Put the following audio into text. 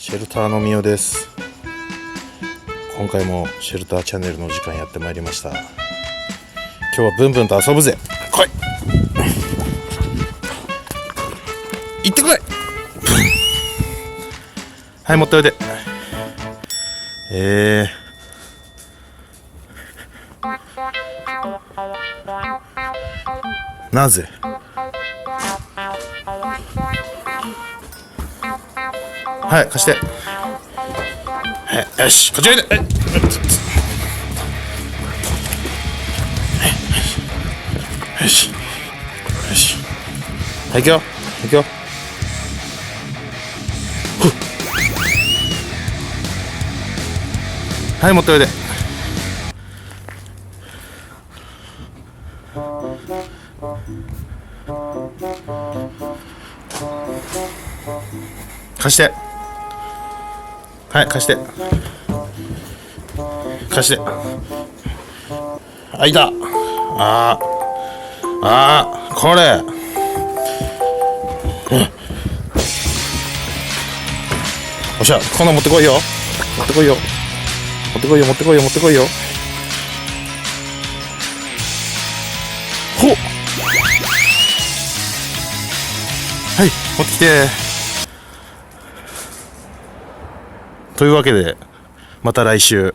シェルターのみおです。今回もシェルターチャンネルの時間やってまいりました。今日はブンブンと遊ぶぜ。来い、行ってこい。はい、持っておいで。なぜはい、貸して。はい、よし、こっちおいで。よしよし、はい、行くよ行くよ。はい、持っておいで。貸して。はい、貸して。貸して。あ、いた。これ。おっしゃ、こんなん持ってこいよ。持ってこいよ。持ってこいよ、持ってこいよ、持ってこいよ。ほっ。はい、持ってきて。というわけで、また来週。